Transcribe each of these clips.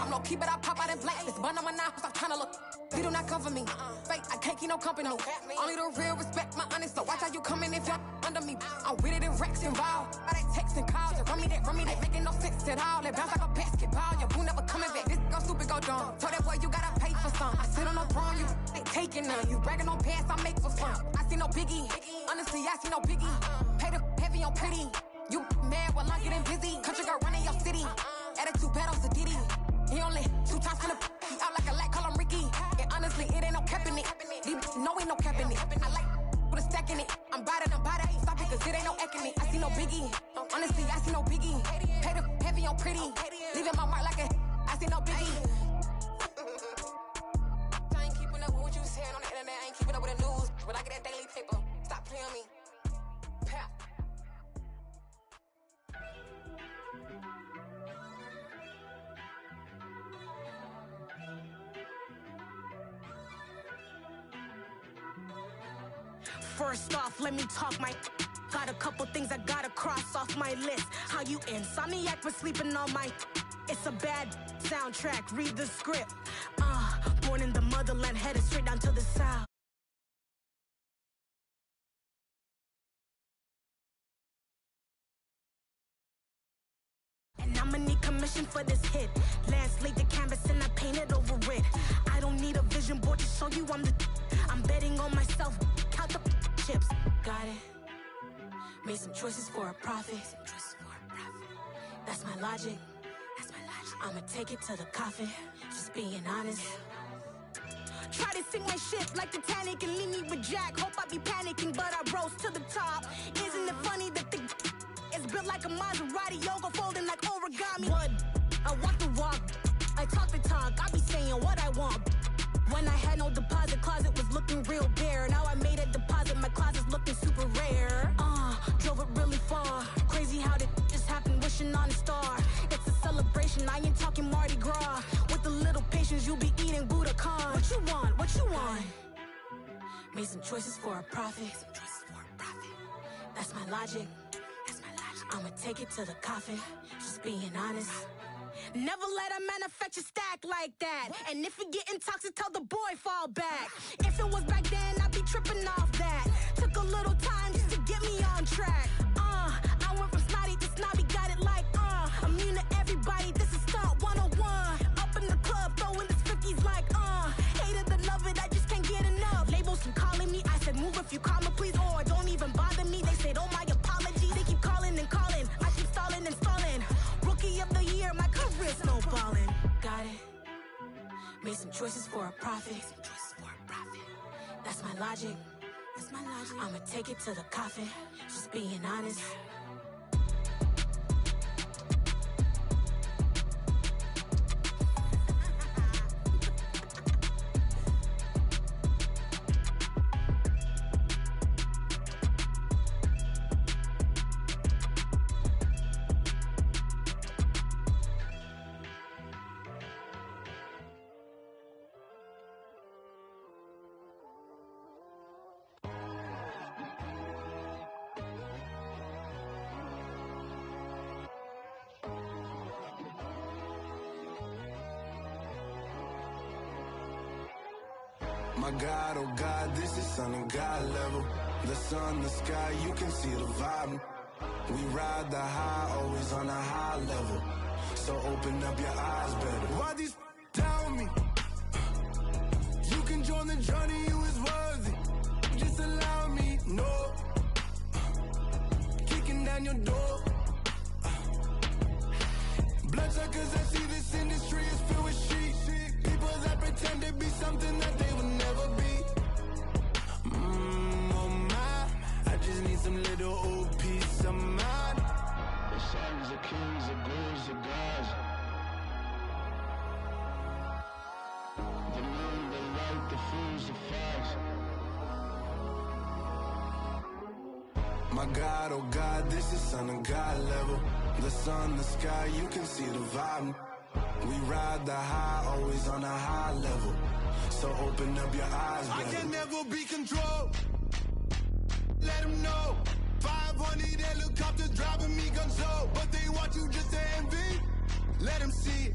I'm low key, but I pop out in blanks. This bun on my knife, I'm trying to look. They do not cover me. Fake, I can't keep no company. Only the real respect my honest. So watch how you coming if you're under me. I'm with it and Rex involved. All they texting calls and run me that, making no sense at all. They bounce like a basketball. Your boo never coming back. This go stupid, go dumb. Told that boy you gotta pay for some. I sit on the throne, you ain't taking none. You bragging on pants, I make for fun. I see no biggie. Honestly, I see no biggie. Pay the heavy on pretty. You mad while I'm getting busy. Country girl running your city. Attitude bad on Sadiddy. He only 2 times from the he out like a light, call him Ricky. And honestly, it ain't no cap in it. No, ain't no cap in it. I like with a stack in it. I'm by that, stop it, cause it ain't no acting it. I see no biggie. Honestly, I see no biggie. Pay the heavy on pretty. Leaving my mark like a I see no biggie. I ain't keeping up with what you saying on the internet. I ain't keeping up with the news. But I get that daily paper. Stop playing on me. Pap. First off, let me talk my got a couple things I gotta cross off my list. How you insomniac for sleeping on my it's a bad soundtrack, read the script. Born in the motherland, headed straight down to the south. And I'ma need commission for this hit. Lance laid the canvas and I painted over it. I don't need a vision board to show you I'm betting on myself. Count the chips. Got it. Made some choices for a profit. That's my logic. I'ma take it to the coffin. Just being honest. Try to sink my ship like Titanic and leave me with Jack. Hope I be panicking, but I rose to the top. Isn't it funny that the is built like a Maserati, yoga folding like origami? What? I walk the walk. I talk the talk. I be saying what I want. When I had no deposit, closet was looking real bare. Now I made a deposit, my closet's looking super rare. Drove it really far. Crazy how that just happened, wishing on a star. It's a celebration, I ain't talking Mardi Gras. With a little patience, you'll be eating Budokan. What you want? What you want? Made some choices for a profit. That's my logic. I'ma take it to the coffin. Just being honest. Never let a manufacture stack like that. And if it getting toxic, tell the boy fall back. If it was back then, I'd be tripping off that. Took a little time just to get me on track. I went from snotty to snobby, got it like immune to everybody, this is stunt 101. Up in the club, throwing this 50s like hate it or love it, I just can't get enough. Labels keep calling me, I said move if you call me please, or don't even bother me. They said oh my apologies, they keep calling and calling. I keep stalling and stalling. Rookie of the year, my career snowballing. Got it. Made some choices for a profit. That's my logic. I'ma take it to the coffin. Just being honest. My God, oh God, this is son of God level. The sun, the sky, you can see the vibe. We ride the high, always on a high level. So open up your eyes better. Why these tell me? You can join the journey, you is worthy. Just allow me, no. Kicking down your door. Bloodsuckers, I see this industry is filled with sheep. People that pretend to be something that they will never be. Oh my, I just need some little old peace of mind. The sons of kings, the ghouls, the gods. The moon, the light, the fools, the facts. My God, oh God, this is son of God level. The sun, the sky, you can see the vibe. We ride the high, always on a high level. So open up your eyes, baby. I can never be controlled. Let them know. 500 helicopters driving me gonzo. But they want you just to envy. Let them see it.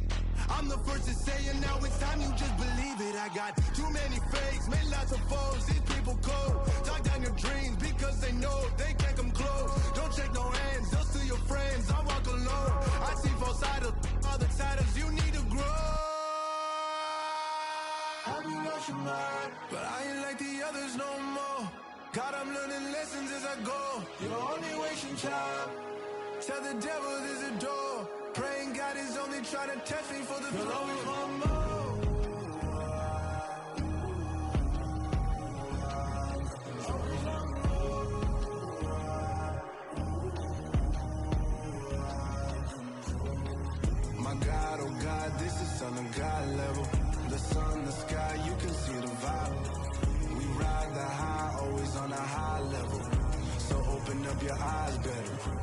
I'm the first to say it, now it's time you just believe it. I got too many fakes, made lots of foes, these people cold. Talk down your dreams because they know they can't come close. Don't shake no hands, those to your friends, I walk alone. I see false idols, other titles, you need to grow. Have you lost your mind? But I ain't like the others no more. God, I'm learning lessons as I go. You're only wasting time. Tell the devil there's a door. Praying God is only trying to test me for the flow. My God, oh God, this is on a God level. The sun, the sky, you can see the vibe. We ride the high, always on a high level. So open up your eyes better.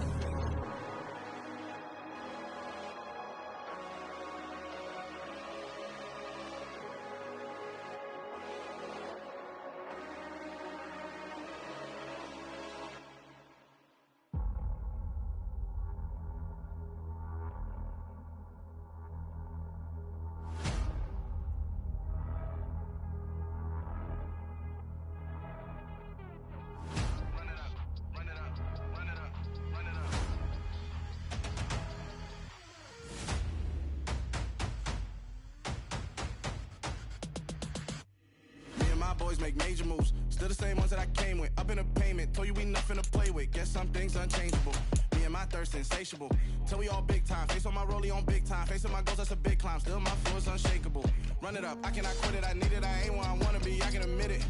Boys make major moves, still the same ones that I came with. Up in a payment, told you we nothing to play with. Guess some things unchangeable. Me and my thirst insatiable. Till we all big time. Face on my rollie on big time. Face on my goals, that's a big climb. Still my flow is unshakable. Run it up, I cannot quit it. I need it, I ain't where I wanna be. I can admit it.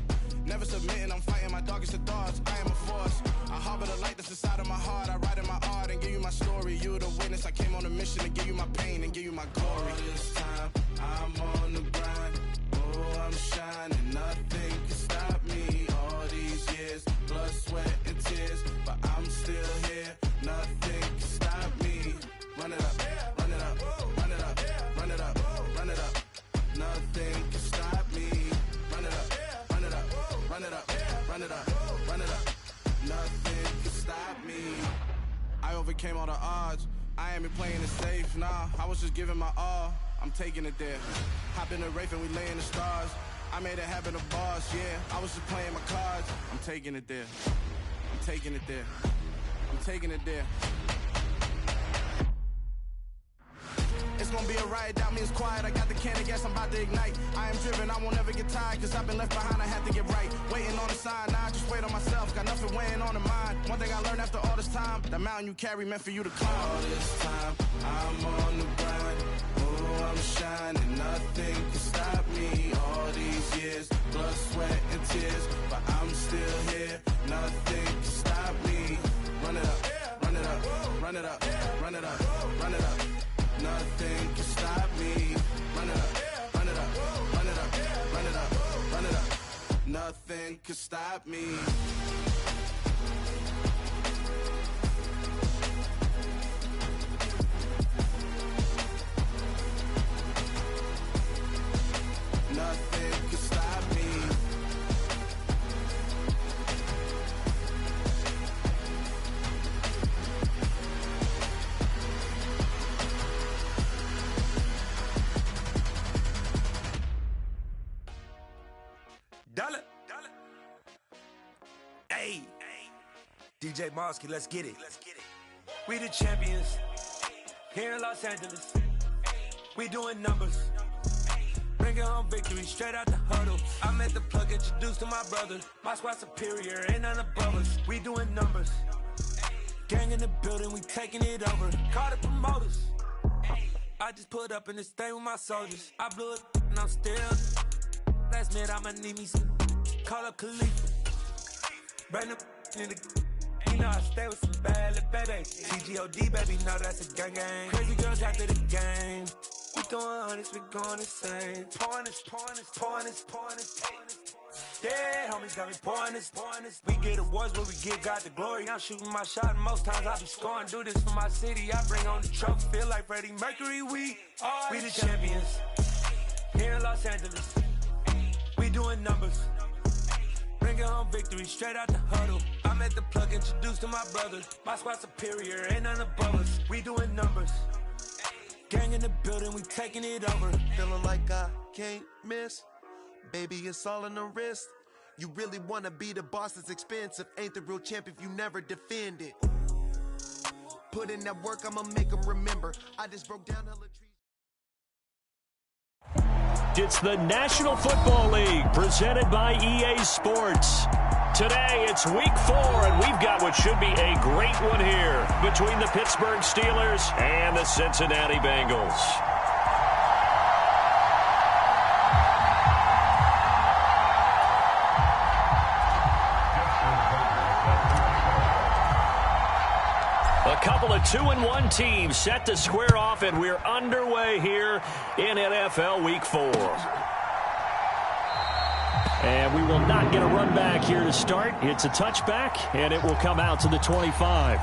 Never submitting, I'm fighting my darkest of thoughts. I am a force. I harbor the light that's inside of my heart. I write in my art and give you my story. You the witness. I came on a mission to give you my pain and give you my glory. All this time, I'm on the grind. Oh, I'm shining, nothing can stop me. All these years, blood, sweat, and tears, but I'm still here. Nothing can stop me. Run it up, run it up, run it up, run it up, run it up. Nothing can stop me. Run it up, run it up, run it up, run it up, run it up. Nothing can stop me. I overcame all the odds. I ain't been playing it safe, nah. I was just giving my all. I'm taking it there. Hop in the Wraith and we lay in the stars. I made it happen to bars, yeah. I was just playing my cards. I'm taking it there. I'm taking it there. I'm taking it there. It's gonna be a riot, doubt me it's quiet. I got the can of gas, I'm about to ignite. I am driven, I won't ever get tired, cause I've been left behind, I have to get right. Waiting on the sign, now I just wait on myself. Got nothing weighing on the mind. One thing I learned after all this time, the mountain you carry meant for you to climb. All this time, I'm on the grind. Oh, I'm shining, nothing can stop me. All these years, blood, sweat, and tears, but I'm still here. Nothing can stop me. Run it up, run it up, run it up, run it up, run it up. Nothing can stop me. Run it up, run it up, run it up, run it up, run it up. Nothing can stop me. Nothing can stop me. Dollar. Hey. DJ Mosky, let's get it. We the champions here in Los Angeles. We doing numbers. Bringing home victory straight out the huddle. I met the plug, introduced to my brother. My squad superior, ain't none above us. We doing numbers. Gang in the building, we taking it over. Call the promoters. I just put up in this thing with my soldiers. I blew it and I'm still. Last minute, I'ma need me some. Call up Khalifa. Brand new in the. You know I stay with some bad little baby. CGOD, baby, know that's a gang gang. Crazy girls after the game. We throwing hundreds, we going insane. Pouring this. Yeah, homies got me pouring this. We get awards, but we give God the glory. I'm shooting my shot, and most times I be scoring. Do this for my city, I bring on the trophy. Feel like Freddie Mercury, we the champions. Here in Los Angeles, we doing numbers. Bringing home victory straight out the huddle. I met the plug, introduced to my brother. My squad superior, ain't none above us. We doing numbers. Gang in the building, we taking it over. Feeling like I can't miss. Baby, it's all in the wrist. You really wanna be the boss, it's expensive. Ain't the real champ if you never defend it. Put in that work, I'ma make them remember. I just broke down hella trees. It's the National Football League presented by EA Sports. Today, it's week 4, and we've got what should be a great one here between the Pittsburgh Steelers and the Cincinnati Bengals. A couple of 2-1 teams set to square off, and we're underway here in NFL Week 4. And we will not get a run back here to start. It's a touchback, and it will come out to the 25.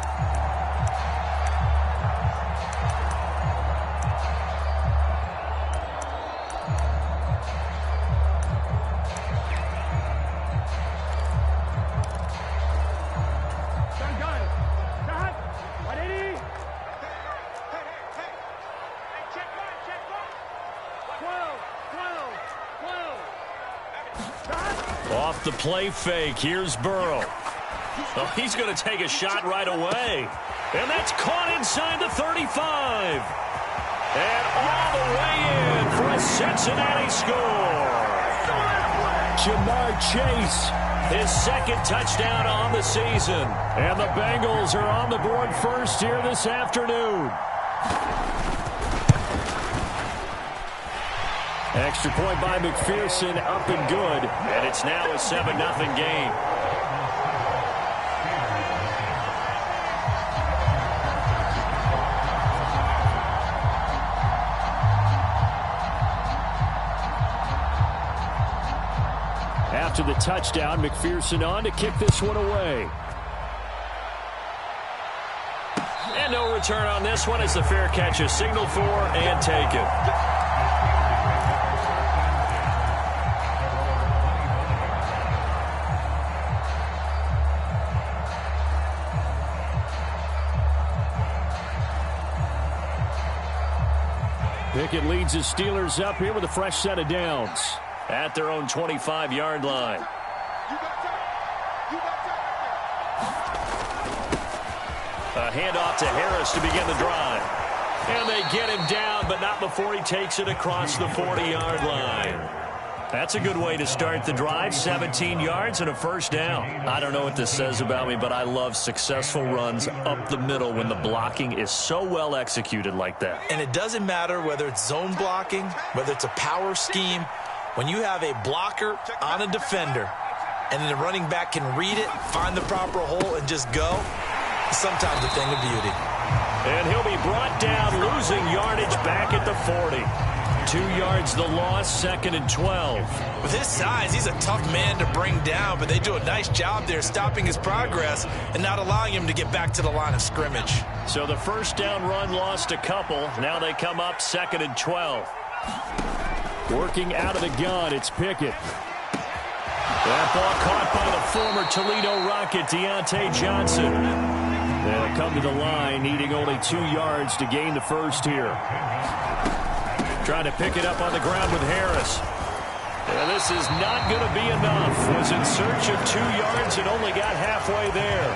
Off the play fake, here's Burrow. Oh, he's going to take a shot right away. And that's caught inside the 35. And all the way in for a Cincinnati score. Jamar Chase, his second touchdown on the season. And the Bengals are on the board first here this afternoon. Extra point by McPherson, up and good. And it's now a 7-0 game. After the touchdown, McPherson on to kick this one away. And no return on this one as the fair catch is signaled for and taken. Pickett leads the Steelers up here with a fresh set of downs at their own 25-yard line. A handoff to Harris to begin the drive. And they get him down, but not before he takes it across the 40-yard line. That's a good way to start the drive, 17 yards and a first down. I don't know what this says about me, but I love successful runs up the middle when the blocking is so well executed like that. And it doesn't matter whether it's zone blocking, whether it's a power scheme. When you have a blocker on a defender and then the running back can read it, find the proper hole, and just go, it's sometimes a thing of beauty. And he'll be brought down, losing yardage back at the 40. 2 yards the loss, 2nd and 12. With his size, he's a tough man to bring down, but they do a nice job there stopping his progress and not allowing him to get back to the line of scrimmage. So the first down run lost a couple. Now they come up 2nd and 12. Working out of the gun, it's Pickett. That ball caught by the former Toledo Rocket, Deontay Johnson. They'll come to the line, needing only 2 yards to gain the first here. Trying to pick it up on the ground with Harris. And this is not going to be enough. Was in search of 2 yards and only got halfway there.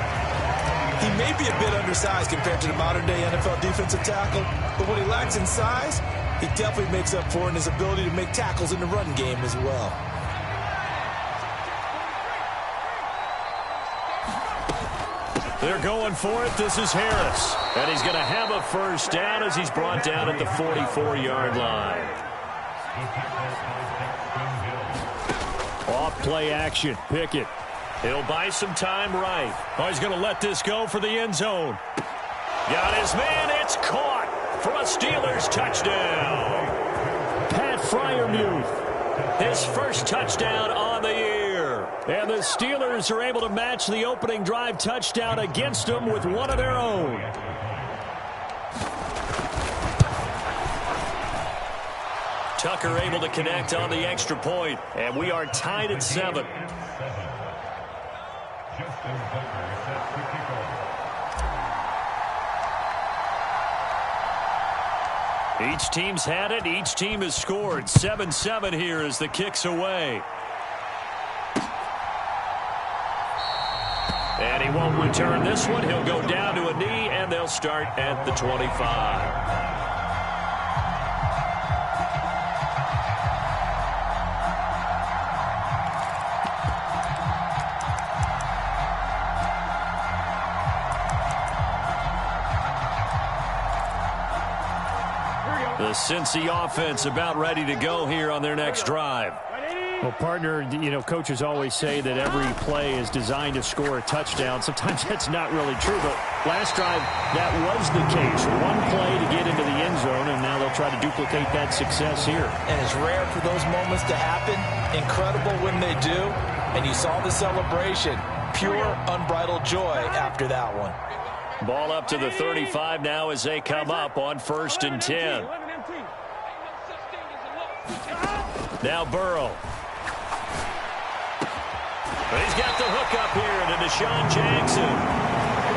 He may be a bit undersized compared to the modern-day NFL defensive tackle, but what he lacks in size, he definitely makes up for in his ability to make tackles in the run game as well. They're going for it. This is Harris. And he's going to have a first down as he's brought down at the 44-yard line. Off play action. Pickett. He'll buy some time right. Oh, he's going to let this go for the end zone. Got his man. It's caught for a Steelers touchdown. Pat Freiermuth, his first touchdown on the year. And the Steelers are able to match the opening drive touchdown against them with one of their own. Tucker able to connect on the extra point, and we are tied at 7. Each team's had it. Each team has scored. 7-7 here as the kick's away. And he won't return this one. He'll go down to a knee, and they'll start at the 25. The Cincy offense about ready to go here on their next drive. Well, partner, coaches always say that every play is designed to score a touchdown. Sometimes that's not really true, but last drive, that was the case. One play to get into the end zone, and now they'll try to duplicate that success here. And it's rare for those moments to happen. Incredible when they do. And you saw the celebration. Pure, unbridled joy after that one. Ball up to the 35 now as they come up on 1st and 10. Now Burrow. He's got the hook up here to Deshaun Jackson.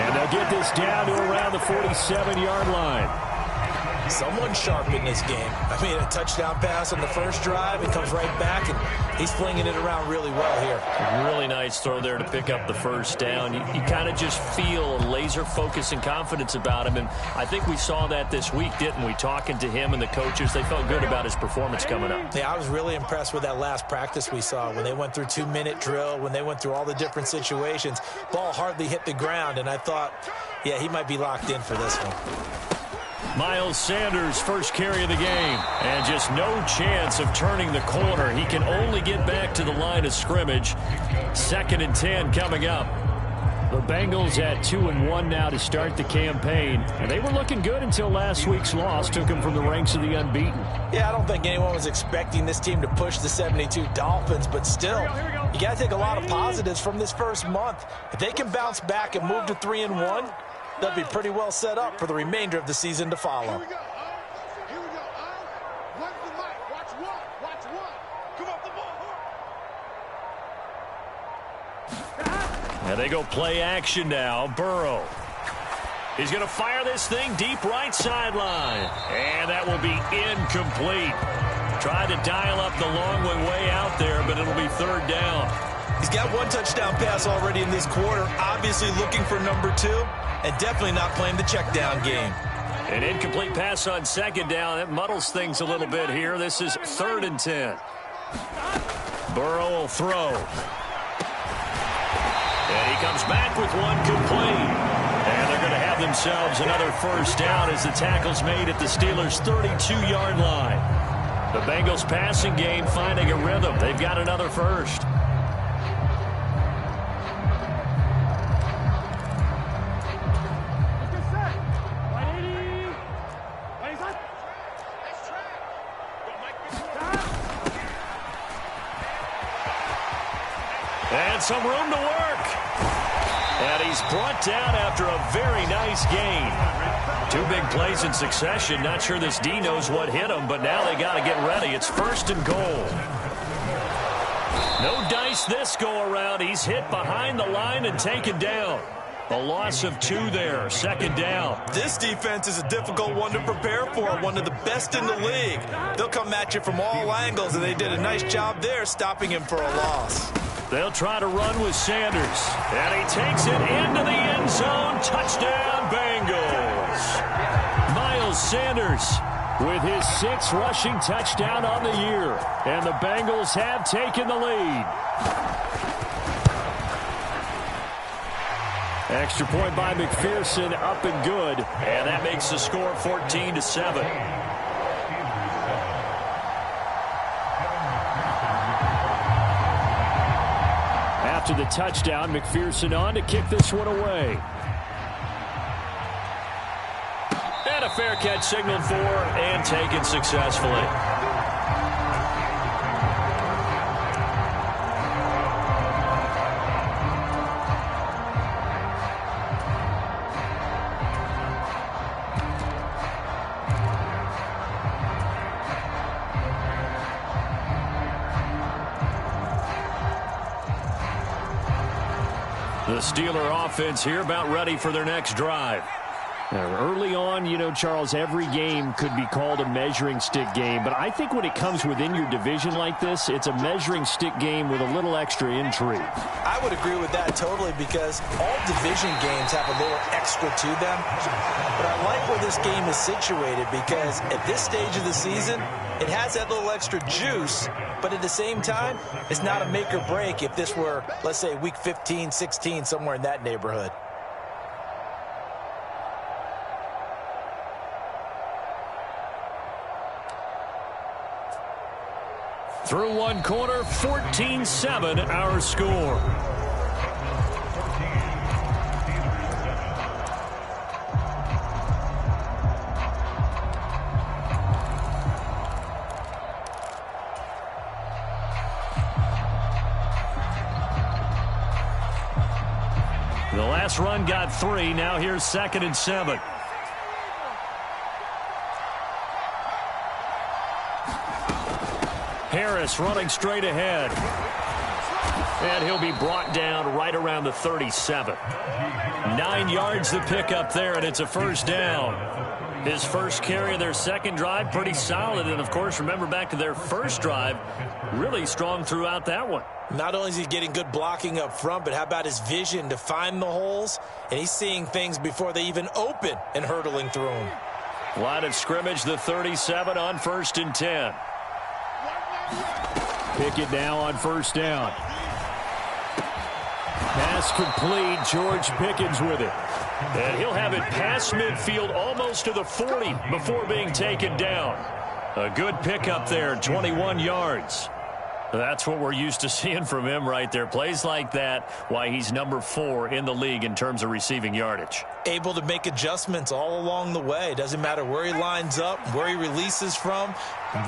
And they'll get this down to around the 47-yard line. Someone sharp in this game. I mean, a touchdown pass on the first drive. It comes right back, and he's flinging it around really well here. Really nice throw there to pick up the first down. You kind of just feel laser focus and confidence about him, and I think we saw that this week, didn't we? Talking to him and the coaches, they felt good about his performance coming up. Yeah, I was really impressed with that last practice we saw when they went through 2-minute drill, when they went through all the different situations. Ball hardly hit the ground, and I thought, yeah, he might be locked in for this one. Miles Sanders, first carry of the game, and just no chance of turning the corner. He can only get back to the line of scrimmage. 2nd and 10 coming up. The Bengals at 2-1 now to start the campaign, and they were looking good until last week's loss took them from the ranks of the unbeaten. Yeah, I don't think anyone was expecting this team to push the 72 Dolphins, but still, you got to take a lot of positives from this first month. If they can bounce back and move to 3-1, they'll be pretty well set up for the remainder of the season to follow. Here we go. Watch the mic. Watch one. Come off the ball. And they go play action now. Burrow. He's going to fire this thing deep right sideline. And that will be incomplete. Tried to dial up the long way out there, but it'll be 3rd down. He's got one touchdown pass already in this quarter, obviously looking for number 2. And definitely not playing the check down game. An incomplete pass on 2nd down. That muddles things a little bit here. This is 3rd and 10. Burrow will throw. And he comes back with one complete. And they're going to have themselves another first down as the tackle's made at the Steelers' 32-yard line. The Bengals passing game finding a rhythm. They've got another first. And some room to work. And he's brought down after a very nice gain. 2 big plays in succession. Not sure this D knows what hit him, but now they got to get ready. It's 1st and goal. No dice this go around. He's hit behind the line and taken down. A loss of 2 there. 2nd down. This defense is a difficult one to prepare for. One of the best in the league. They'll come at you from all angles, and they did a nice job there stopping him for a loss. They'll try to run with Sanders. And he takes it into the end zone. Touchdown, Bengals. Miles Sanders with his 6th rushing touchdown on the year. And the Bengals have taken the lead. Extra point by McPherson, up and good. And that makes the score 14-7. After the touchdown, McPherson on to kick this one away. And a fair catch signaled for and taken successfully. The Steeler offense here about ready for their next drive. Early on, Charles, every game could be called a measuring stick game. But I think when it comes within your division like this, it's a measuring stick game with a little extra intrigue. I would agree with that totally because all division games have a little extra to them. But I like where this game is situated because at this stage of the season, it has that little extra juice. But at the same time, it's not a make or break if this were, let's say, week 15, 16, somewhere in that neighborhood. Through one quarter, 14-7 our score. The last run got 3. Now here's 2nd and 7. Harris running straight ahead. And he'll be brought down right around the 37. 9 yards to pick up there, and it's a first down. His first carry of their second drive, pretty solid. And, of course, remember back to their first drive, really strong throughout that one. Not only is he getting good blocking up front, but how about his vision to find the holes? And he's seeing things before they even open and hurtling through them. Line of scrimmage, the 37 on 1st and 10. Pickett now on first down. Pass complete. George Pickens with it. And he'll have it past midfield almost to the 40 before being taken down. A good pickup there, 21 yards. That's what we're used to seeing from him right there. Plays like that, why he's number 4 in the league in terms of receiving yardage. Able to make adjustments all along the way. Doesn't matter where he lines up, where he releases from.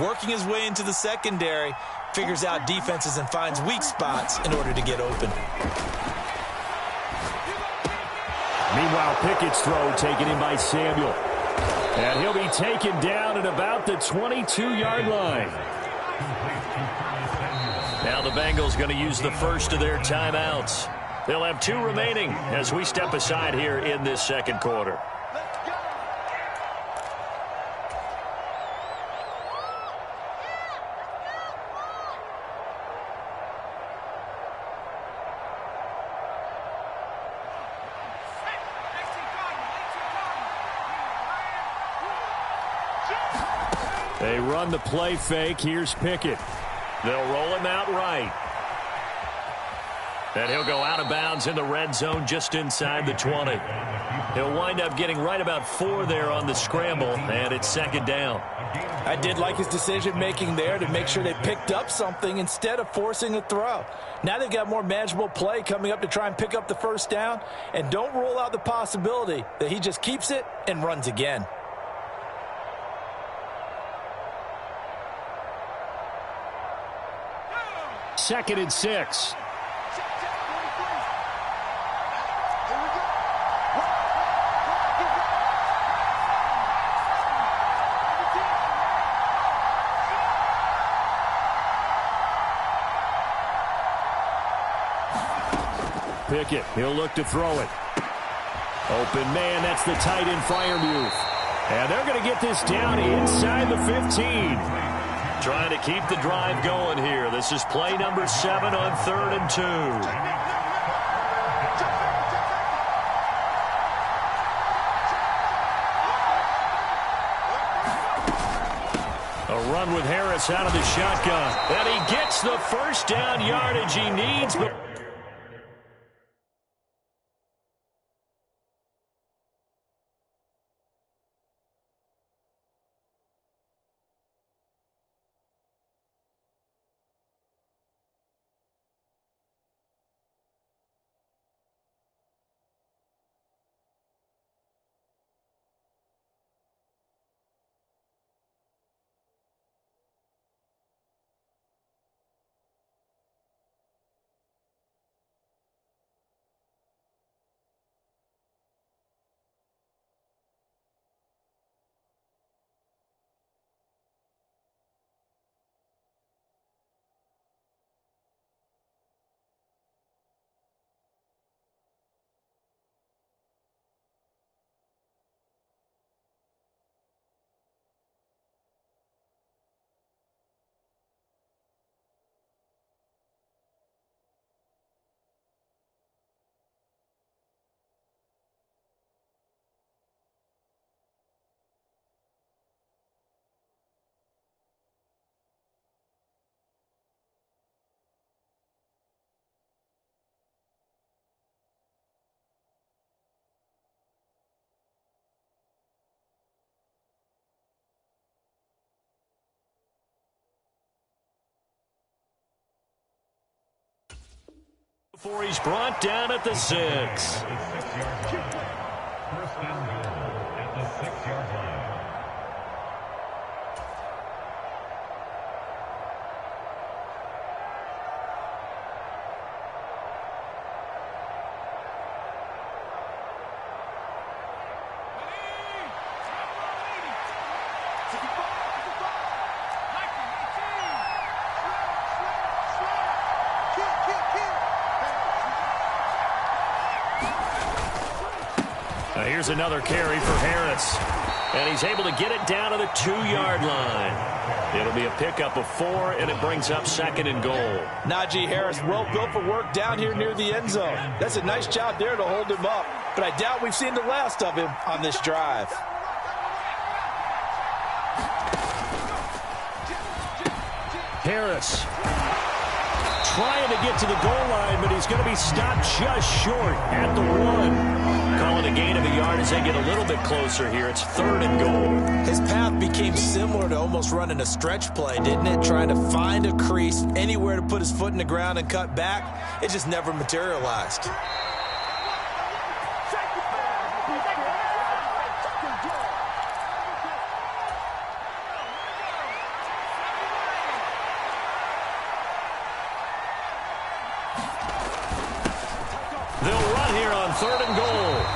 Working his way into the secondary, figures out defenses and finds weak spots in order to get open. Meanwhile, Pickett's throw taken in by Samuel. And he'll be taken down at about the 22-yard line. Now the Bengals going to use the first of their timeouts. They'll have 2 remaining as we step aside here in this second quarter. They run the play fake. Here's Pickett. They'll roll him out right. And he'll go out of bounds in the red zone just inside the 20. He'll wind up getting right about 4 there on the scramble, and it's 2nd down. I did like his decision-making there to make sure they picked up something instead of forcing a throw. Now they've got more manageable play coming up to try and pick up the first down, and don't rule out the possibility that he just keeps it and runs again. Second and 6. Pickett, he'll look to throw it. Open man, that's the tight end Freiermuth. And they're going to get this down inside the 15. Trying to keep the drive going here. This is play number 7 on 3rd and 2. A run with Harris out of the shotgun. And he gets the first down yardage he needs. But before he's brought down at the 6. First and goal at the 6-yard line. Here's another carry for Harris. And he's able to get it down to the 2-yard line. It'll be a pickup of 4, and it brings up 2nd and goal. Najee Harris, well built for work down here near the end zone. That's a nice job there to hold him up. But I doubt we've seen the last of him on this drive. Harris trying to get to the goal line, but he's going to be stopped just short at the 1. Calling a gain of a yard as they get a little bit closer here. It's 3rd and goal. His path became similar to almost running a stretch play, didn't it? Trying to find a crease, anywhere to put his foot in the ground and cut back. It just never materialized. They'll run here on 3rd and goal.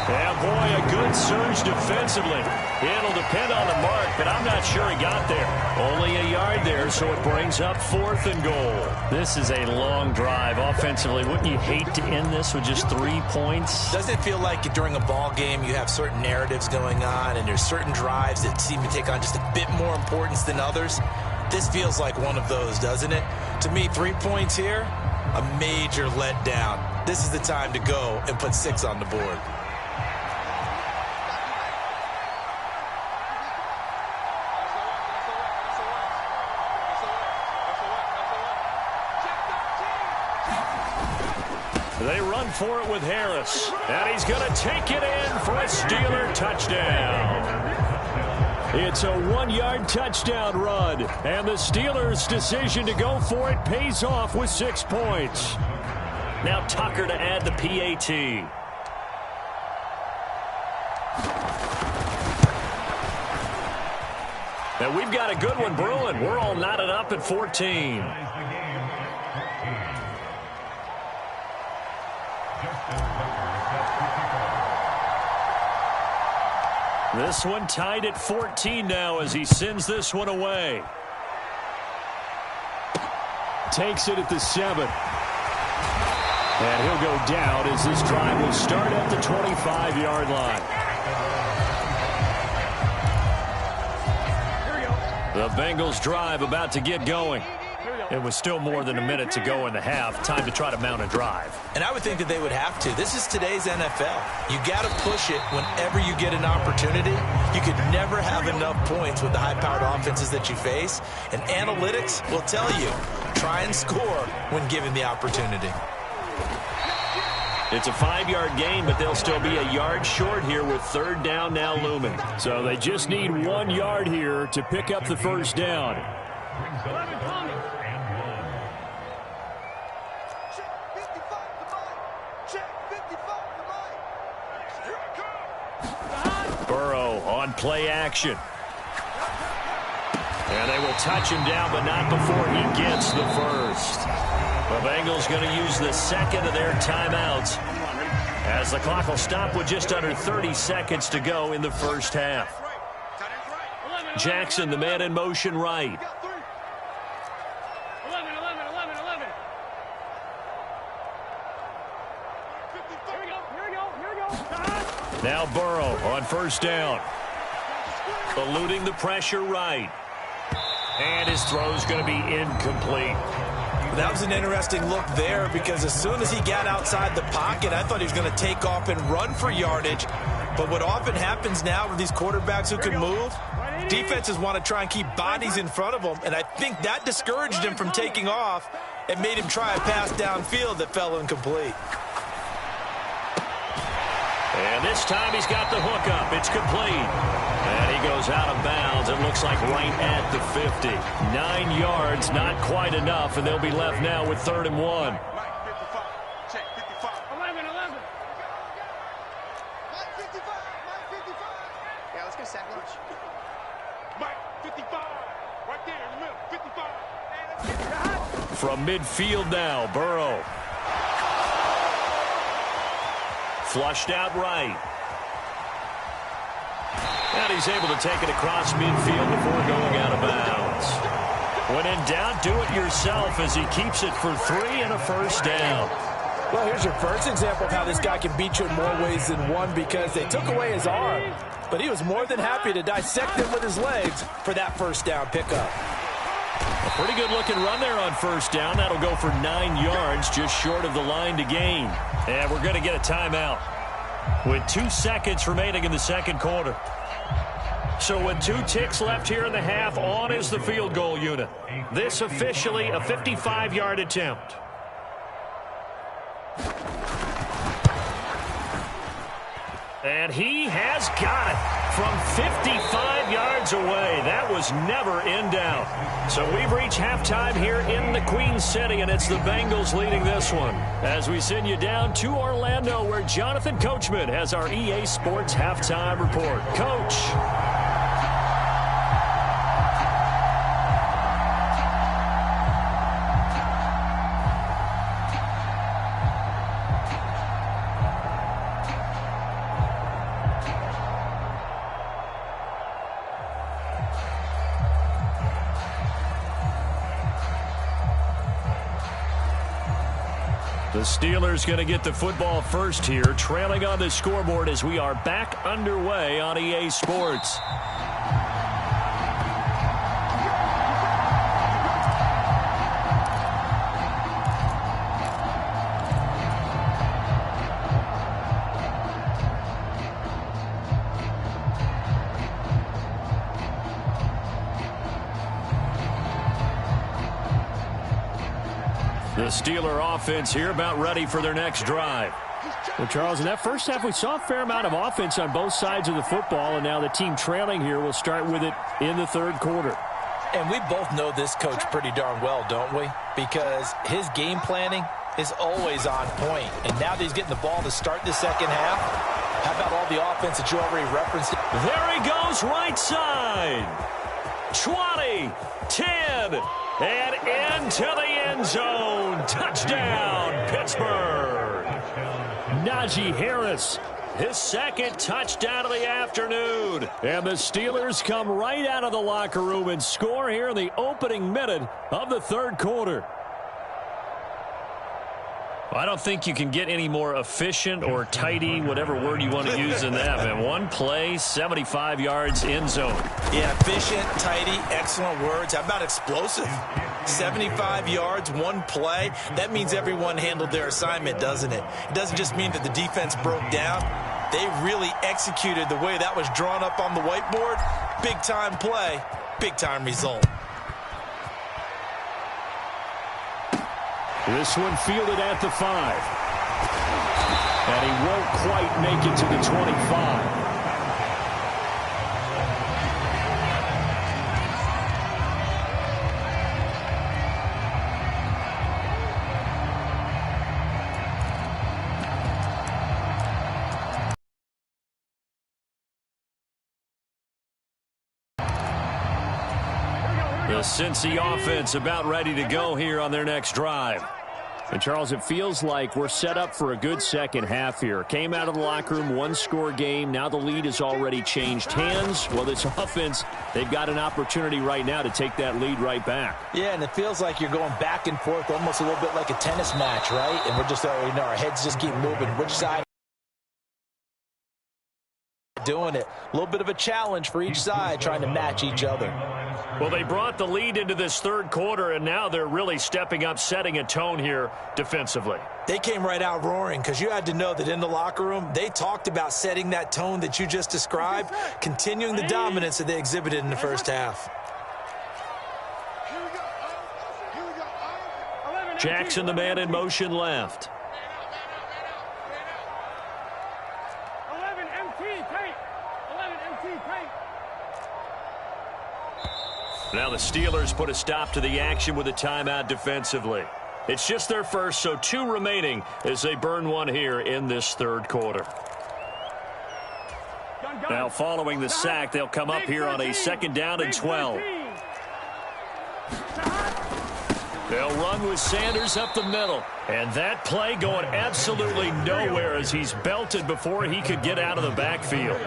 Yeah, boy, a good surge defensively. It'll depend on the mark, but I'm not sure he got there. Only a yard there, so it brings up 4th and goal. This is a long drive offensively. Wouldn't you hate to end this with just 3 points? Doesn't it feel like during a ball game you have certain narratives going on and there's certain drives that seem to take on just a bit more importance than others? This feels like one of those, doesn't it? To me, 3 points here, a major letdown. This is the time to go and put 6 on the board. They run for it with Harris, and he's going to take it in for a Steeler touchdown. It's a 1-yard touchdown run, and the Steelers' decision to go for it pays off with 6 points. Now Tucker to add the PAT. And we've got a good one brewing. We're all knotted up at 14. This one tied at 14 now as he sends this one away. Takes it at the 7. And he'll go down as this drive will start at the 25-yard line. The Bengals drive about to get going. It was still more than a minute to go in the half. Time to try to mount a drive. And I would think that they would have to. This is today's NFL. You got to push it whenever you get an opportunity. You could never have enough points with the high-powered offenses that you face. And analytics will tell you, try and score when given the opportunity. It's a 5-yard gain, but they'll still be a yard short here with 3rd down now looming. So they just need 1 yard here to pick up the first down. Burrow on play action. And they will touch him down, but not before he gets the first. The Bengals going to use the second of their timeouts as the clock will stop with just under 30 seconds to go in the first half. Jackson, the man in motion right. Now Burrow on first down. Eluding the pressure right. And his throw's going to be incomplete. That was an interesting look there because as soon as he got outside the pocket, I thought he was going to take off and run for yardage. But what often happens now with these quarterbacks who can move, defenses want to try and keep bodies in front of them. And I think that discouraged him from taking off and made him try a pass downfield that fell incomplete. And this time he's got the hook up. It's complete. And he goes out of bounds. It looks like right at the 50. 9 yards, not quite enough, and they'll be left now with 3rd and 1. From midfield now, Burrow. Flushed out right. And he's able to take it across midfield before going out of bounds. When in doubt, do it yourself as he keeps it for 3 and a first down. Well, here's your first example of how this guy can beat you in more ways than one, because they took away his arm, but he was more than happy to dissect him with his legs for that first down pickup. A pretty good-looking run there on first down. That'll go for 9 yards, just short of the line to gain. And we're going to get a timeout with 2 seconds remaining in the second quarter. So with 2 ticks left here in the half, on is the field goal unit. This officially a 55-yard attempt. And he has got it from 55 yards away. That was never in doubt. So we've reached halftime here in the Queen City, and it's the Bengals leading this one. As we send you down to Orlando, where Jonathan Coachman has our EA Sports halftime report. Coach. The Steelers going to get the football first here, trailing on the scoreboard as we are back underway on EA Sports. The Steeler offense here about ready for their next drive. Well, Charles, in that first half, we saw a fair amount of offense on both sides of the football, and now the team trailing here will start with it in the third quarter. And we both know this coach pretty darn well, don't we? Because his game planning is always on point. And now that he's getting the ball to start the second half, how about all the offense that you already referenced? There he goes, right side. 20, 10, and into the end zone. Touchdown, Pittsburgh. Najee Harris, his second touchdown of the afternoon. And the Steelers come right out of the locker room and score here in the opening minute of the third quarter. I don't think you can get any more efficient or tidy, whatever word you want to use in that, man. One play, 75 yards, end zone. Yeah, efficient, tidy, excellent words. How about explosive? 75 yards, one play. That means everyone handled their assignment, doesn't it? It doesn't just mean that the defense broke down. They really executed the way that was drawn up on the whiteboard. Big-time play, big-time result. This one fielded at the 5. And he won't quite make it to the 25. The Cincy offense about ready to go here on their next drive. And, Charles, it feels like we're set up for a good second half here. Came out of the locker room, one-score game. Now the lead has already changed hands. Well, this offense, they've got an opportunity right now to take that lead right back. Yeah, and it feels like you're going back and forth, almost a little bit like a tennis match, right? And we're just, our heads just keep moving. Which side doing it? A little bit of a challenge for each side, trying to match each other. Well, they brought the lead into this third quarter, and now they're really stepping up, setting a tone here defensively. They came right out roaring, because you had to know that in the locker room, they talked about setting that tone that you just described, continuing the dominance that they exhibited in the first half. Jackson, the man in motion left. Now the Steelers put a stop to the action with a timeout defensively. It's just their first, so 2 remaining as they burn one here in this third quarter. Now following the sack, they'll come up here on a 2nd down and 12. They'll run with Sanders up the middle. And that play going absolutely nowhere as he's belted before he could get out of the backfield.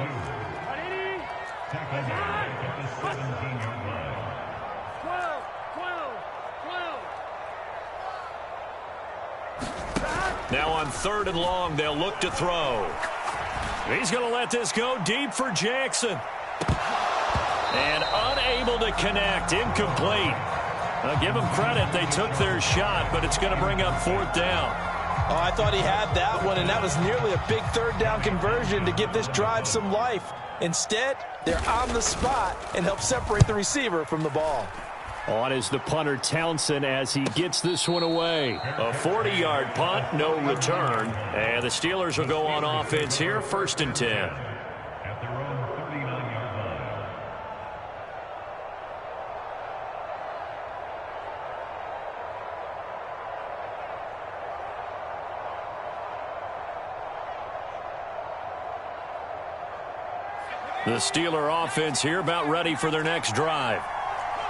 Now on 3rd and long, they'll look to throw. He's going to let this go deep for Jackson. And unable to connect, incomplete. I'll give them credit, they took their shot, but it's going to bring up 4th down. Oh, I thought he had that one, and that was nearly a big 3rd down conversion to give this drive some life. Instead, they're on the spot and help separate the receiver from the ball. On is the punter Townsend as he gets this one away. A 40-yard punt, no return. And the Steelers will go on offense here, 1st and 10. At their own 39-yard line. The Steeler offense here about ready for their next drive.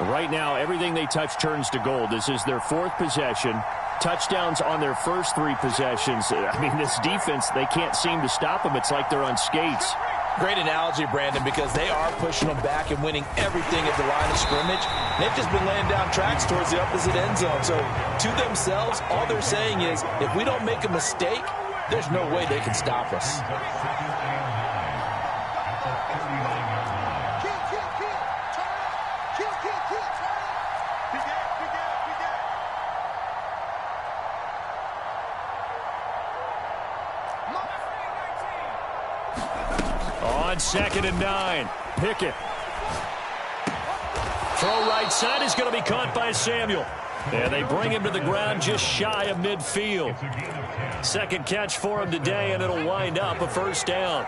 Right now, everything they touch turns to gold. This is their 4th possession. Touchdowns on their first 3 possessions. I mean, this defense, they can't seem to stop them. It's like they're on skates. Great analogy, Brandon, because they are pushing them back and winning everything at the line of scrimmage. They've just been laying down tracks towards the opposite end zone. So to themselves, all they're saying is, if we don't make a mistake, there's no way they can stop us. On 2nd and 9, Pickett. Throw right side is going to be caught by Samuel. And they bring him to the ground just shy of midfield. 2nd catch for him today, and it'll wind up a 1st down.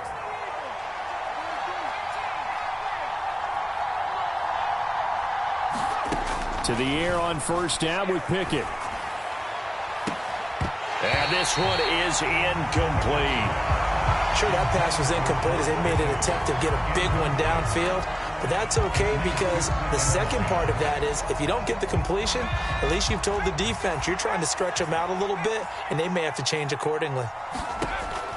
To the air on 1st down with Pickett. And this one is incomplete. Sure, that pass was incomplete as they made an attempt to get a big one downfield. But that's okay because the second part of that is if you don't get the completion, at least you've told the defense you're trying to stretch them out a little bit, and they may have to change accordingly.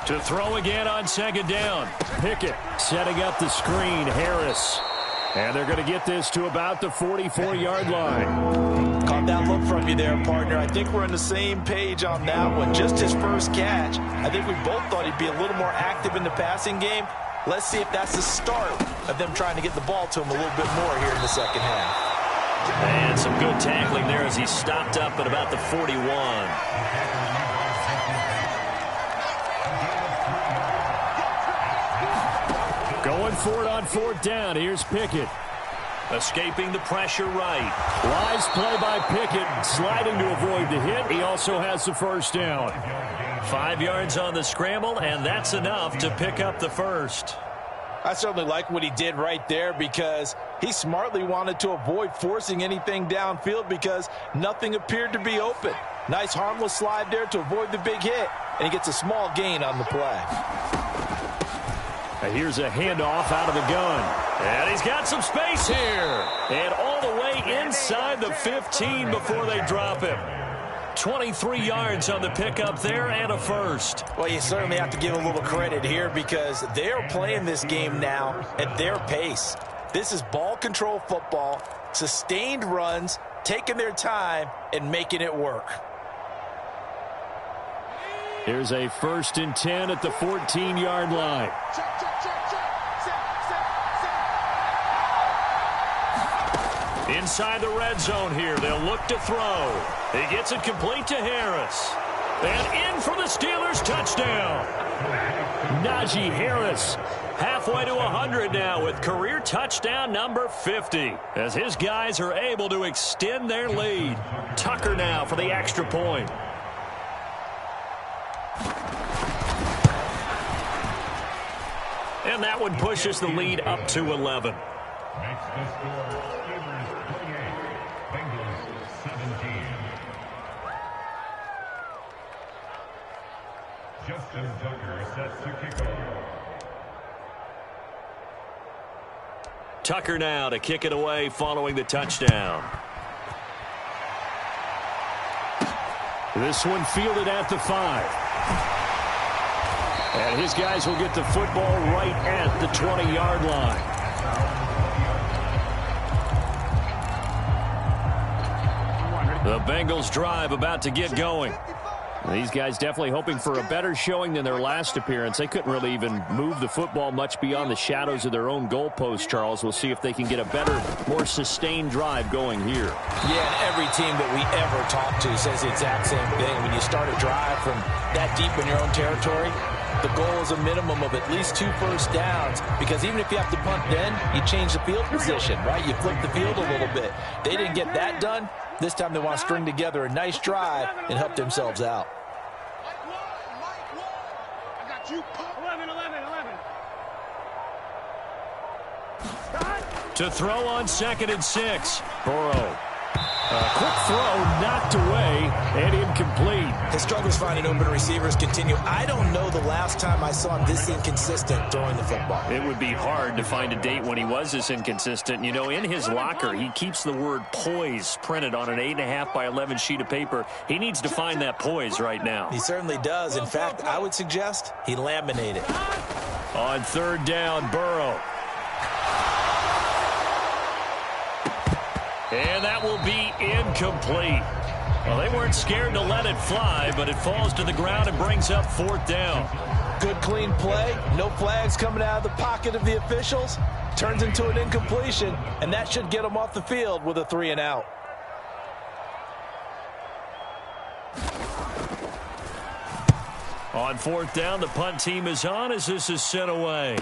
To throw again on 2nd down. Pickett setting up the screen. Harris. And they're going to get this to about the 44-yard line. Caught that look from you there, partner. I think we're on the same page on that one. Just his first catch. I think we both thought he'd be a little more active in the passing game. Let's see if that's the start of them trying to get the ball to him a little bit more here in the second half. And some good tackling there as he stopped up at about the 41. Going for it on 4th down. Here's Pickett. Escaping the pressure right. Wise play by Pickett, sliding to avoid the hit. He also has the 1st down. 5 yards on the scramble, and that's enough to pick up the 1st. I certainly like what he did right there because he smartly wanted to avoid forcing anything downfield because nothing appeared to be open. Nice harmless slide there to avoid the big hit, and he gets a small gain on the play. And here's a handoff out of the gun. And he's got some space here. And all the way inside the 15 before they drop him. 23 yards on the pickup there and a 1st. Well, you certainly have to give a little credit here because they're playing this game now at their pace. This is ball control football, sustained runs, taking their time, and making it work. Here's a 1st and 10 at the 14-yard line. Inside the red zone here, they'll look to throw. He gets it complete to Harris. And in for the Steelers touchdown. Najee Harris. Halfway to 100 now with career touchdown number 50. As his guys are able to extend their lead. Tucker now for the extra point. And that one pushes the lead up to 11. Makes the score Steelers 28, Bengals 17. Justin Tucker sets the kickoff. Tucker now to kick it away following the touchdown. This one fielded at the 5. And his guys will get the football right at the 20-yard line. The Bengals drive about to get going. These guys definitely hoping for a better showing than their last appearance. They couldn't really even move the football much beyond the shadows of their own goalpost, Charles. We'll see if they can get a better, more sustained drive going here. Yeah, and every team that we ever talk to says the exact same thing. When you start a drive from that deep in your own territory, the goal is a minimum of at least 2 first downs, because even if you have to punt then, you change the field position, right? You flip the field a little bit. They didn't get that done. This time they want to string together a nice drive and help themselves out. I got you. 11. To throw on 2nd and 6. Burrow. A quick throw knocked away and incomplete. His struggles finding open receivers continue. I don't know the last time I saw him this inconsistent throwing the football. It would be hard to find a date when he was this inconsistent. You know, in his locker, he keeps the word poise printed on an 8.5 by 11 sheet of paper. He needs to find that poise right now. He certainly does. In fact, I would suggest he laminated. On 3rd down, Burrow. And that will be incomplete. Well, they weren't scared to let it fly, but it falls to the ground and brings up 4th down. Good, clean play. No flags coming out of the pocket of the officials. Turns into an incompletion, and that should get them off the field with a 3 and out. On 4th down, the punt team is on as this is sent away.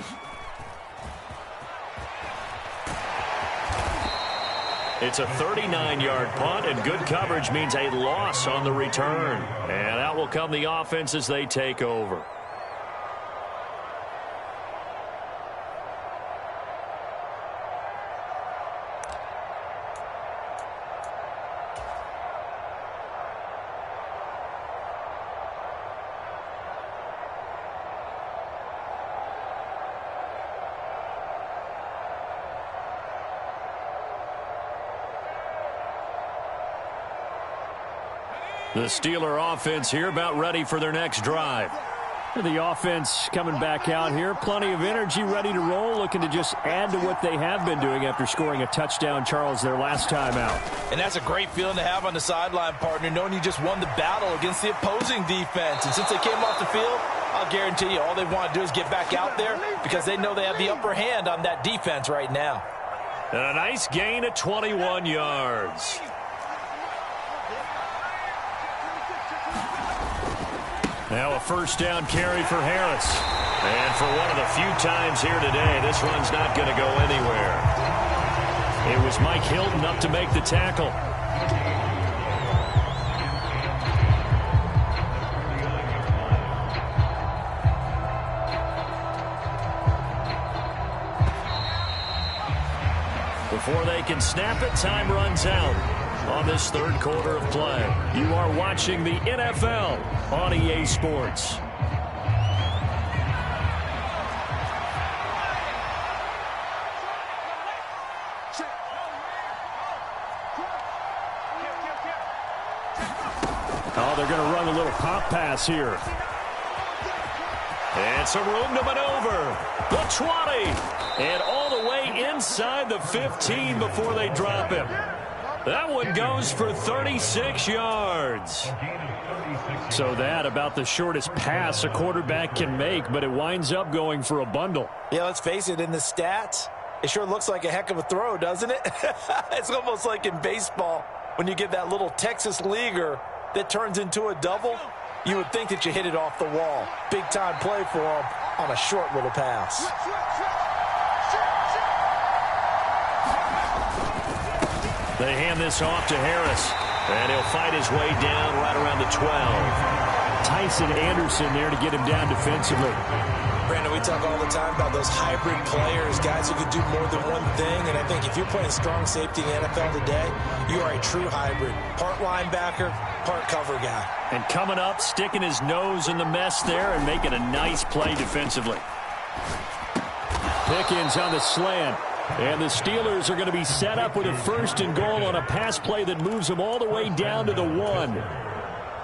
It's a 39-yard punt, and good coverage means a loss on the return. And that will come the offense as they take over. The Steeler offense here about ready for their next drive. The offense coming back out here. Plenty of energy, ready to roll, looking to just add to what they have been doing after scoring a touchdown, Charles, their last time out. And that's a great feeling to have on the sideline, partner, knowing you just won the battle against the opposing defense. And since they came off the field, I'll guarantee you all they want to do is get back out there because they know they have the upper hand on that defense right now. And a nice gain of 21 yards. Now a 1st down carry for Harris. And for one of the few times here today, this one's not going to go anywhere. It was Mike Hilton up to make the tackle. Before they can snap it, time runs out on this 3rd quarter of play. You are watching the NFL on EA Sports. Oh, they're going to run a little pop pass here. And some room to maneuver. The 20. And all the way inside the 15 before they drop him. That one goes for 36 yards. So that about the shortest pass a quarterback can make, but it winds up going for a bundle. Yeah, let's face it, in the stats, it sure looks like a heck of a throw, doesn't it? It's almost like in baseball when you get that little Texas leaguer that turns into a double. You would think that you hit it off the wall. Big time play for him on a short little pass. They hand this off to Harris, and he'll fight his way down right around the 12. Tyson Anderson there to get him down defensively. Brandon, we talk all the time about those hybrid players, guys who can do more than one thing, and I think if you're playing strong safety in the NFL today, you are a true hybrid. Part linebacker, part cover guy. And coming up, sticking his nose in the mess there and making a nice play defensively. Pickens on the slant. And the Steelers are going to be set up with a 1st and goal on a pass play that moves them all the way down to the 1.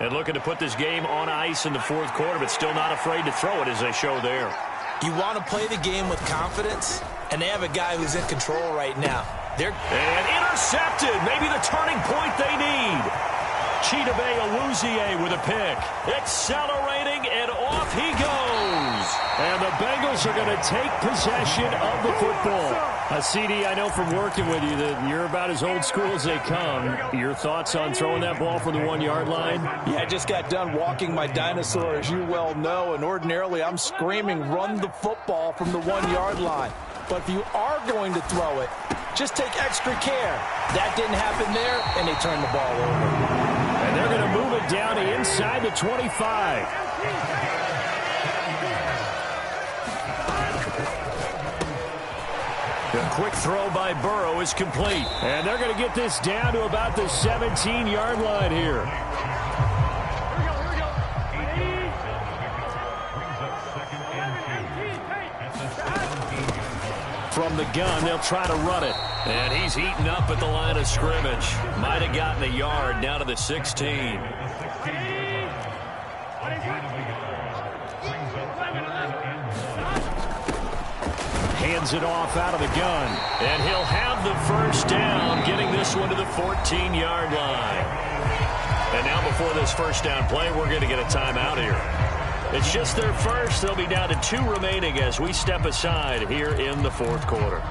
And looking to put this game on ice in the fourth quarter, but still not afraid to throw it as they show there. You want to play the game with confidence, and they have a guy who's in control right now. And intercepted. Maybe the turning point they need. Chidobe Awuzie with a pick. Accelerating, and off he goes. And the Bengals are going to take possession of the football. CD, I know from working with you that you're about as old school as they come. Your thoughts on throwing that ball from the 1-yard line? Yeah, I just got done walking my dinosaur, as you well know, and ordinarily I'm screaming, run the football from the 1-yard line. But if you are going to throw it, just take extra care. That didn't happen there, and they turned the ball over. And they're going to move it down to inside the 25. The quick throw by Burrow is complete. And they're going to get this down to about the 17-yard line here. From the gun, they'll try to run it. And he's eaten up at the line of scrimmage. Might have gotten a yard down to the 16. Hands it off out of the gun. And he'll have the first down, getting this one to the 14-yard line. And now before this first down play, we're going to get a timeout here. It's just their first. They'll be down to 2 remaining as we step aside here in the fourth quarter.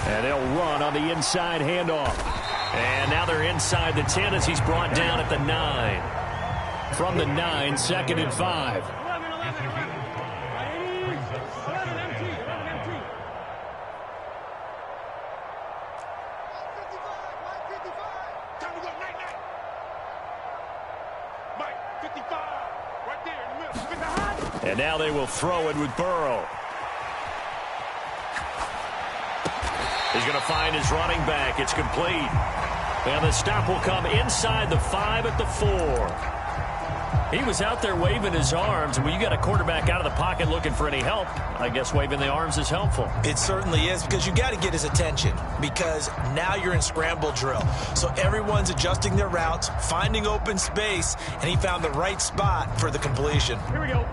And they'll run on the inside handoff. And now they're inside the 10 as he's brought down at the 9. From the 9, 2nd and 5. And now they will throw it with Burrow. He's going to find his running back. It's complete. And the stop will come inside the 5 at the 4. He was out there waving his arms. When you got a quarterback out of the pocket looking for any help, I guess waving the arms is helpful. It certainly is, because you got to get his attention, because now you're in scramble drill. So everyone's adjusting their routes, finding open space, and he found the right spot for the completion. Here we go.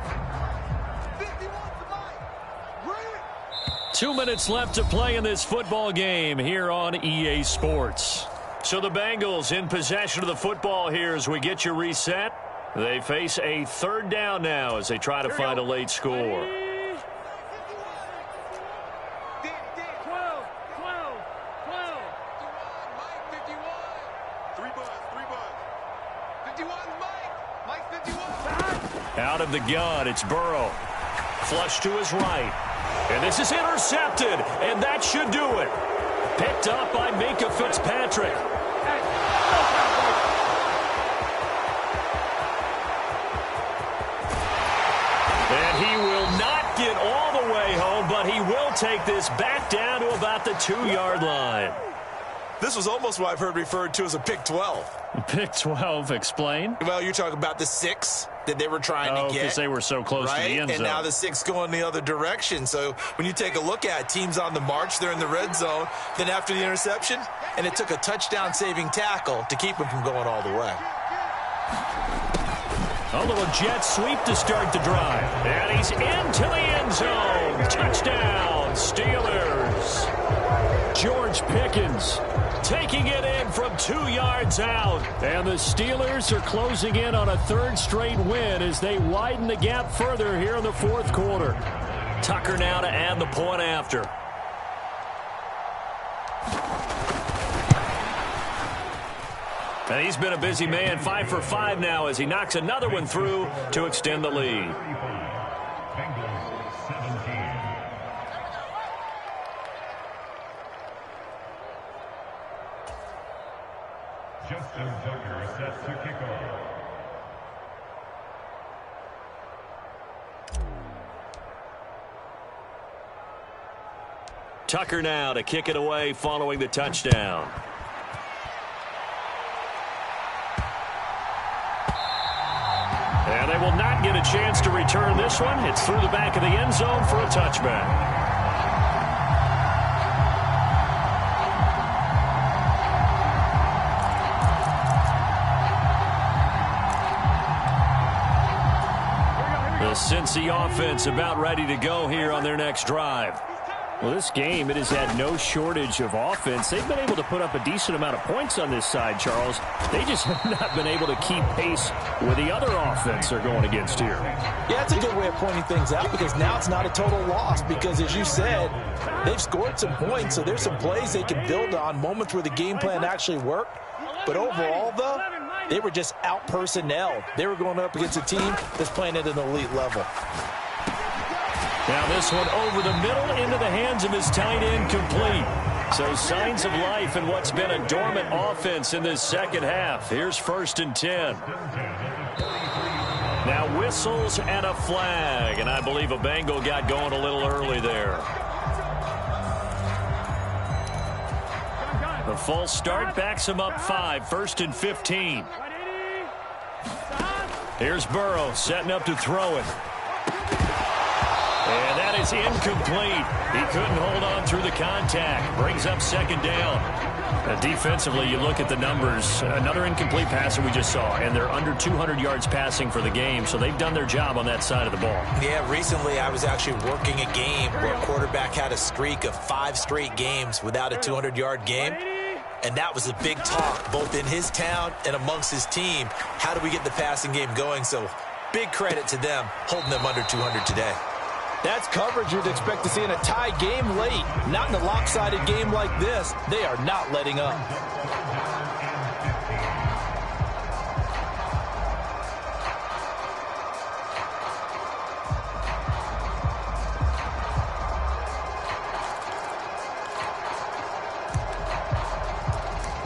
2 minutes left to play in this football game here on EA Sports. So the Bengals in possession of the football here as we get you reset. They face a 3rd down now as they try to find a late score. 12. Out of the gun, it's Burrow. Flush to his right. And this is intercepted, and that should do it. Picked up by Minkah Fitzpatrick. And he will not get all the way home, but he will take this back down to about the 2-yard line. This was almost what I've heard referred to as a pick 12. Pick 12, explain? Well, you're talking about the 6 that they were trying to get. Because they were so close to the end zone. And now the 6 going the other direction. So when you take a look at teams on the march, they're in the red zone. Then after the interception, and it took a touchdown-saving tackle to keep them from going all the way. A little jet sweep to start the drive. And he's into the end zone. Touchdown, Steelers. George Pickens taking it in from 2 yards out. And the Steelers are closing in on a 3rd straight win as they widen the gap further here in the fourth quarter. Tucker now to add the point after. And he's been a busy man, 5 for 5 now as he knocks another one through to extend the lead. Justin Tucker set to kick off. Tucker now to kick it away following the touchdown. And they will not might get a chance to return this one. It's through the back of the end zone for a touchback. The Cincy offense about ready to go here on their next drive. Well, this game, it has had no shortage of offense. They've been able to put up a decent amount of points on this side, Charles. They just have not been able to keep pace with the other offense they're going against here. Yeah, it's a good way of pointing things out because now it's not a total loss because, as you said, they've scored some points, so there's some plays they can build on, moments where the game plan actually worked. But overall, though, they were just out-personnelled. They were going up against a team that's playing at an elite level. Now this one over the middle into the hands of his tight end, complete. So signs of life in what's been a dormant offense in this second half. Here's 1st and 10. Now whistles and a flag, and I believe a Bengal got going a little early there. The false start backs him up 5, 1st and 15. Here's Burrow setting up to throw it. And that is incomplete. He couldn't hold on through the contact. Brings up 2nd down. Defensively, you look at the numbers. Another incomplete pass that we just saw, and they're under 200 yards passing for the game, so they've done their job on that side of the ball. Yeah, recently I was actually working a game where a quarterback had a streak of 5 straight games without a 200-yard game, and that was a big talk both in his town and amongst his team. How do we get the passing game going? So big credit to them holding them under 200 today. That's coverage you'd expect to see in a tie game late. Not in a lopsided game like this. They are not letting up.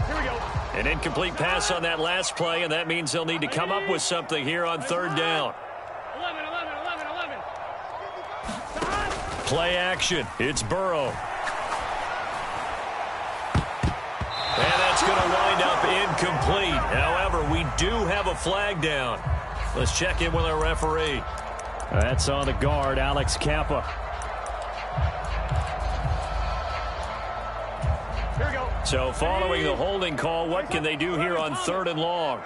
Here we go. An incomplete pass on that last play, and that means they'll need to come up with something here on 3rd down. 11. Play action. It's Burrow. And that's going to wind up incomplete. However, we do have a flag down. Let's check in with our referee. That's on the guard, Alex Kappa. Here we go. So following the holding call, what can they do here on 3rd and long?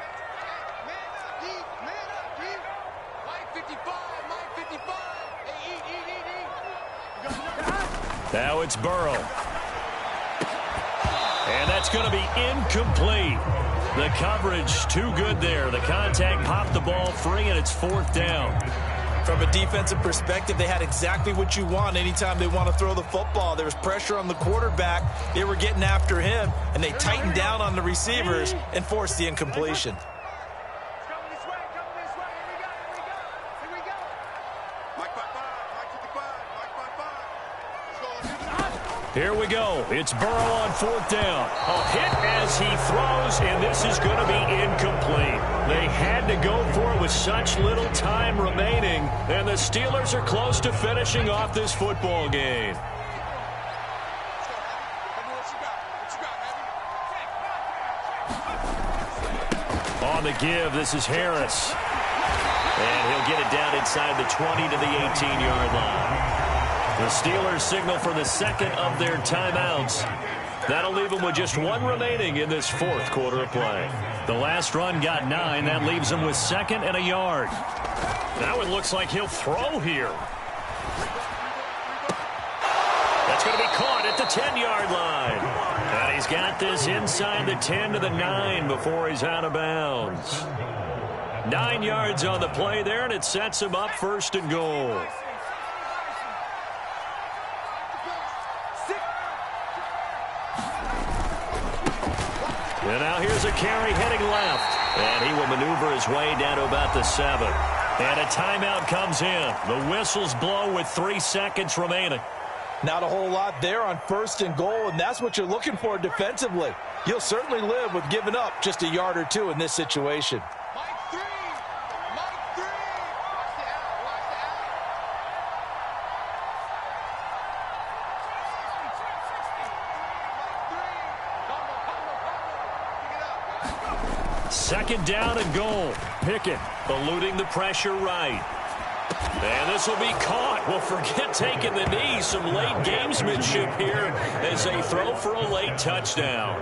Now it's Burrow. And that's going to be incomplete. The coverage too good there. The contact popped the ball free, and it's 4th down. From a defensive perspective, they had exactly what you want anytime they want to throw the football. There was pressure on the quarterback. They were getting after him, and they tightened down on the receivers and forced the incompletion. Here we go. It's Burrow on 4th down. A hit as he throws, and this is going to be incomplete. They had to go for it with such little time remaining, and the Steelers are close to finishing off this football game. On the give, this is Harris. And he'll get it down inside the 20 to the 18-yard line. The Steelers signal for the 2nd of their timeouts. That'll leave them with just 1 remaining in this 4th quarter of play. The last run got 9. That leaves them with 2nd and a yard. Now it looks like he'll throw here. That's going to be caught at the 10-yard line. And he's got this inside the 10 to the 9 before he's out of bounds. 9 yards on the play there, and it sets him up 1st and goal. And now here's a carry heading left. And he will maneuver his way down to about the 7. And a timeout comes in. The whistles blow with 3 seconds remaining. Not a whole lot there on 1st and goal, and that's what you're looking for defensively. You'll certainly live with giving up just a yard or 2 in this situation. Second down and goal. Pickett eluding the pressure right. And this will be caught. Well, forget taking the knee. Some late gamesmanship here as they throw for a late touchdown.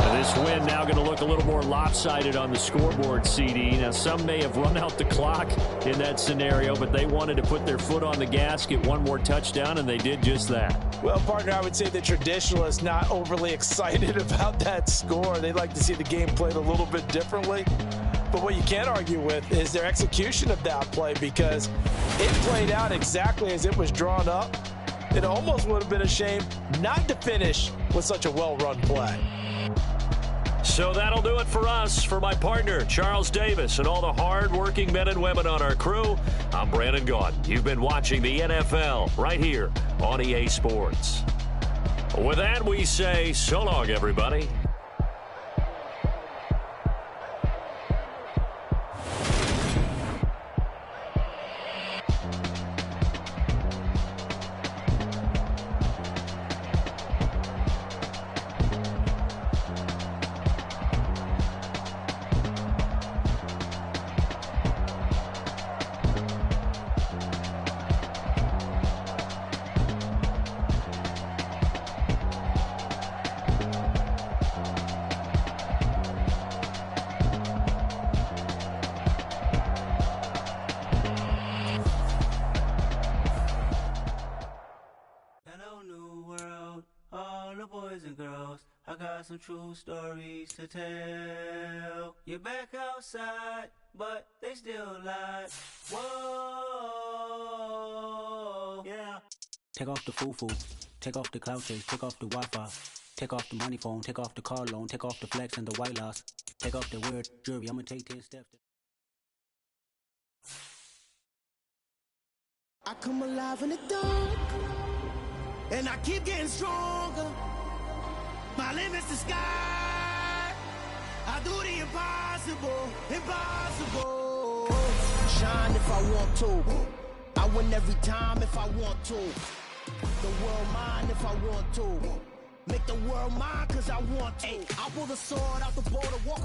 Now this win now going to look a little more lopsided on the scoreboard, CD. Now, some may have run out the clock in that scenario, but they wanted to put their foot on the gas, get one more touchdown, and they did just that. Well, partner, I would say the traditionalists not overly excited about that score. They'd like to see the game played a little bit differently. But what you can't argue with is their execution of that play, because it played out exactly as it was drawn up. It almost would have been a shame not to finish with such a well-run play. So that'll do it for us. For my partner, Charles Davis, and all the hard-working men and women on our crew, I'm Brandon Gaudin. You've been watching the NFL right here on EA Sports. With that, we say so long, everybody. Some true stories to tell. You're back outside, but they still lie. Whoa, yeah. Take off the foo-foo, take off the cloud chase, take off the Wi-Fi, take off the money phone, take off the car loan, take off the flex and the white loss, take off the weird jewelry. I'ma take 10 steps. I come alive in the dark, and I keep getting stronger. My limit's the sky. I do the impossible, impossible. Shine if I want to. I win every time if I want to. The world mine if I want to. Make the world mine cause I want to. I pull the sword out the border, walk